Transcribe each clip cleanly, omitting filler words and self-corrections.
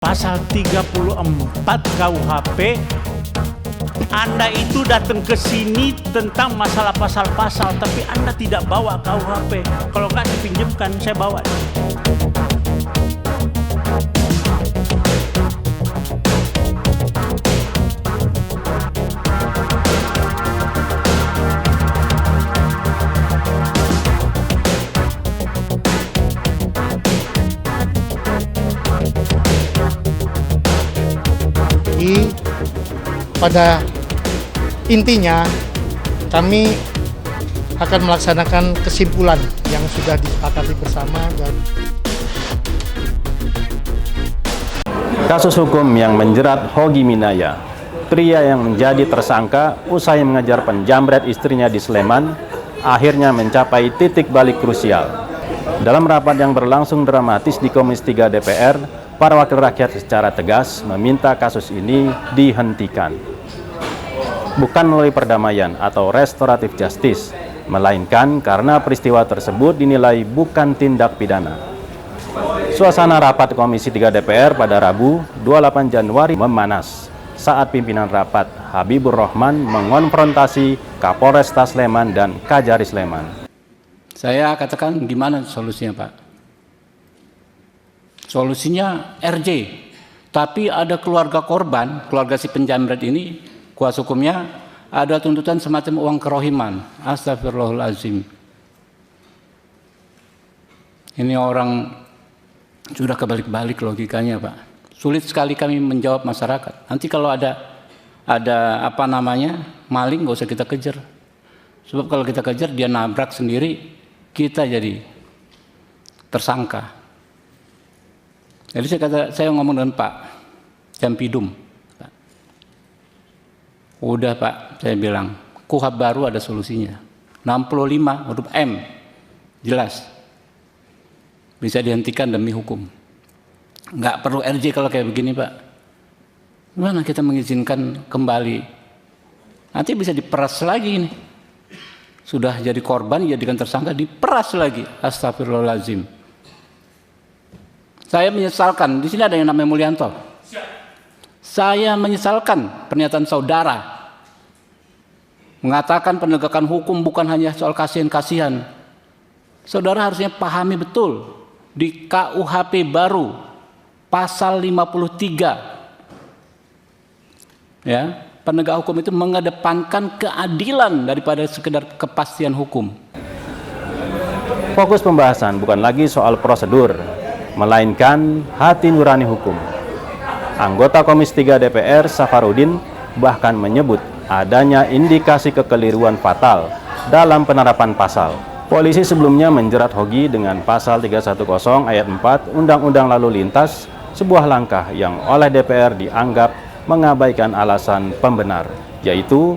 Pasal 34 KUHP, Anda itu datang ke sini tentang masalah pasal-pasal, tapi Anda tidak bawa KUHP. Kalau nggak dipinjemkan, saya bawa. Pada intinya kami akan melaksanakan kesimpulan yang sudah disepakati bersama. Kasus hukum yang menjerat Hogi Minaya, pria yang menjadi tersangka usai mengejar penjamret istrinya di Sleman, akhirnya mencapai titik balik krusial. Dalam rapat yang berlangsung dramatis di Komisi 3 DPR, para wakil rakyat secara tegas meminta kasus ini dihentikan. Bukan melalui perdamaian atau restoratif justice, melainkan karena peristiwa tersebut dinilai bukan tindak pidana. Suasana rapat Komisi 3 DPR pada Rabu 28 Januari memanas saat pimpinan rapat Habibur Rahman mengonfrontasi Kapolresta Sleman dan Kajari Sleman. Saya katakan gimana solusinya, Pak? Solusinya RJ, tapi ada keluarga korban, keluarga si penjamret ini, kuasa hukumnya ada tuntutan semacam uang kerohiman. Astagfirullahaladzim. Ini orang sudah kebalik-balik logikanya, Pak. Sulit sekali kami menjawab masyarakat. Nanti kalau ada apa namanya maling, nggak usah kita kejar. Sebab kalau kita kejar dia nabrak sendiri, kita jadi tersangka. Jadi saya ngomong dengan Pak Jampidum. Pak. Udah Pak, saya bilang, KUHP baru ada solusinya. 65 huruf M, jelas. Bisa dihentikan demi hukum. Nggak perlu RJ kalau kayak begini Pak. Gimana kita mengizinkan kembali? Nanti bisa diperas lagi ini. Sudah jadi korban, jadikan tersangka, diperas lagi. Astagfirullahaladzim. Saya menyesalkan, di sini ada yang namanya Mulyanto. Saya menyesalkan pernyataan saudara mengatakan penegakan hukum bukan hanya soal kasihan-kasihan. Saudara harusnya pahami betul di KUHP baru pasal 53. Ya, penegak hukum itu mengedepankan keadilan daripada sekedar kepastian hukum. Fokus pembahasan bukan lagi soal prosedur, melainkan hati nurani hukum. Anggota Komisi 3 DPR Safarudin bahkan menyebut adanya indikasi kekeliruan fatal dalam penerapan pasal. Polisi sebelumnya menjerat Hogi dengan pasal 310 ayat 4 Undang-Undang Lalu Lintas, sebuah langkah yang oleh DPR dianggap mengabaikan alasan pembenar, yaitu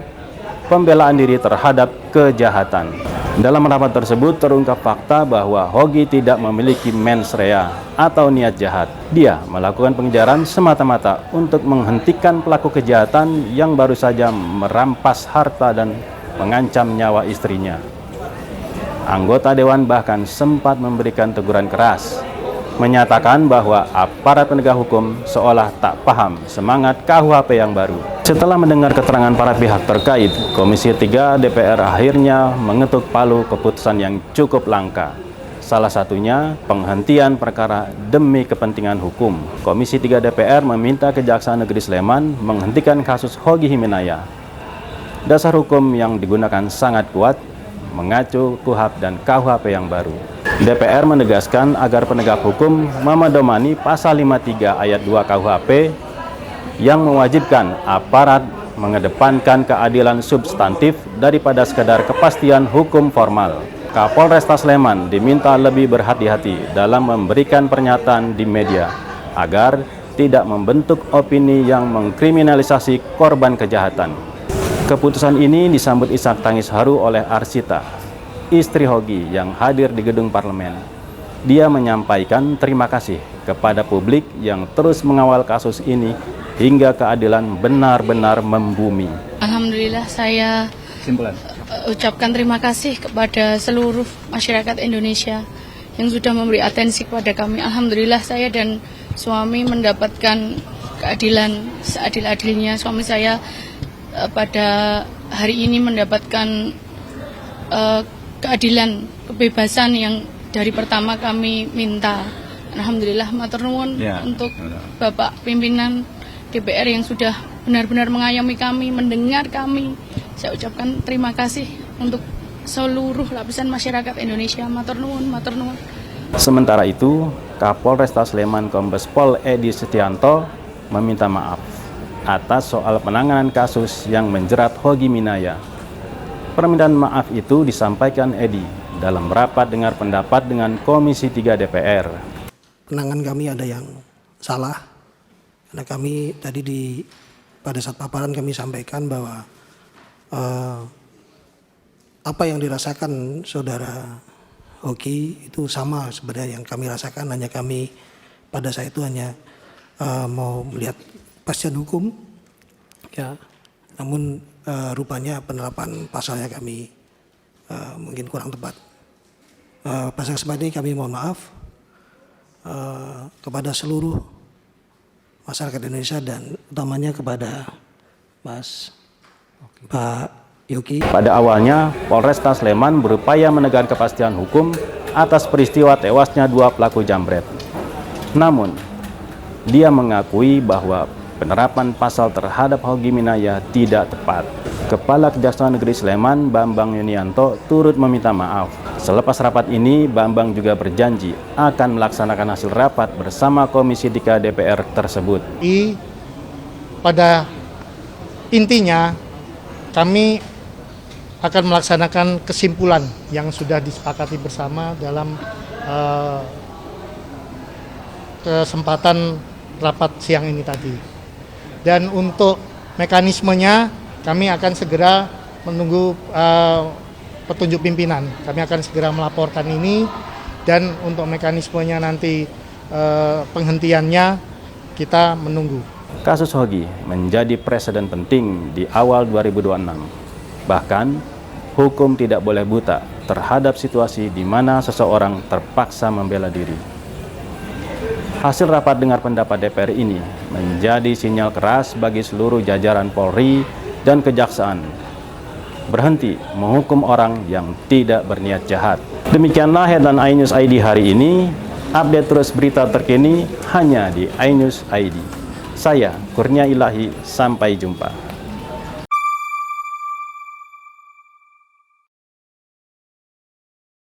pembelaan diri terhadap kejahatan. Dalam rapat tersebut terungkap fakta bahwa Hogi tidak memiliki mens rea atau niat jahat. Dia melakukan pengejaran semata-mata untuk menghentikan pelaku kejahatan yang baru saja merampas harta dan mengancam nyawa istrinya. Anggota Dewan bahkan sempat memberikan teguran keras, menyatakan bahwa aparat penegak hukum seolah tak paham semangat KUHP yang baru. Setelah mendengar keterangan para pihak terkait, Komisi 3 DPR akhirnya mengetuk palu keputusan yang cukup langka. Salah satunya penghentian perkara demi kepentingan hukum. Komisi 3 DPR meminta Kejaksaan Negeri Sleman menghentikan kasus Hogi Minaya. Dasar hukum yang digunakan sangat kuat, mengacu KUHP dan KUHP yang baru. DPR menegaskan agar penegak hukum memedomani pasal 53 ayat 2 KUHP yang mewajibkan aparat mengedepankan keadilan substantif daripada sekadar kepastian hukum formal. Kapolresta Sleman diminta lebih berhati-hati dalam memberikan pernyataan di media agar tidak membentuk opini yang mengkriminalisasi korban kejahatan. Keputusan ini disambut isak tangis haru oleh Arsita, istri Hogi yang hadir di gedung parlemen. Dia menyampaikan terima kasih kepada publik yang terus mengawal kasus ini hingga keadilan benar-benar membumi. Alhamdulillah saya ucapkan terima kasih kepada seluruh masyarakat Indonesia yang sudah memberi atensi kepada kami. Alhamdulillah saya dan suami mendapatkan keadilan seadil-adilnya. Suami saya pada hari ini mendapatkan keadilan, kebebasan yang dari pertama kami minta. Alhamdulillah, matur nuwun untuk Bapak pimpinan DPR yang sudah benar-benar mengayomi kami, mendengar kami. Saya ucapkan terima kasih untuk seluruh lapisan masyarakat Indonesia. Matur nuwun, matur nuwun. Sementara itu, Kapolresta Sleman Kombes Pol Edi Setianto meminta maaf atas soal penanganan kasus yang menjerat Hogi Minaya. Permintaan maaf itu disampaikan Edi dalam rapat dengar pendapat dengan Komisi 3 DPR. Penanganan kami ada yang salah, karena kami tadi pada saat paparan kami sampaikan bahwa apa yang dirasakan saudara Hoki itu sama sebenarnya yang kami rasakan, hanya kami pada saat itu hanya mau melihat kepastian hukum, ya. Namun rupanya penerapan pasalnya kami mungkin kurang tepat. Pada kesempatan ini kami mohon maaf kepada seluruh masyarakat Indonesia dan utamanya kepada Pak Yogi. Pada awalnya, Polresta Sleman berupaya menegakkan kepastian hukum atas peristiwa tewasnya 2 pelaku jambret. Namun, dia mengakui bahwa penerapan pasal terhadap Hogi Minaya tidak tepat. Kepala Kejaksaan Negeri Sleman, Bambang Yunianto, turut meminta maaf. Selepas rapat ini, Bambang juga berjanji akan melaksanakan hasil rapat bersama Komisi 3 DPR tersebut. Pada intinya, kami akan melaksanakan kesimpulan yang sudah disepakati bersama dalam kesempatan rapat siang ini tadi. Dan untuk mekanismenya, kami akan segera menunggu petunjuk pimpinan. Kami akan segera melaporkan ini, dan untuk mekanismenya nanti penghentiannya kita menunggu. Kasus Hogi menjadi preseden penting di awal 2026. Bahkan, hukum tidak boleh buta terhadap situasi di mana seseorang terpaksa membela diri. Hasil rapat dengar pendapat DPR ini menjadi sinyal keras bagi seluruh jajaran Polri dan Kejaksaan. Berhenti menghukum orang yang tidak berniat jahat. Demikianlah headline iNews ID hari ini. Update terus berita terkini hanya di iNews ID. Saya Kurnia Ilahi, sampai jumpa.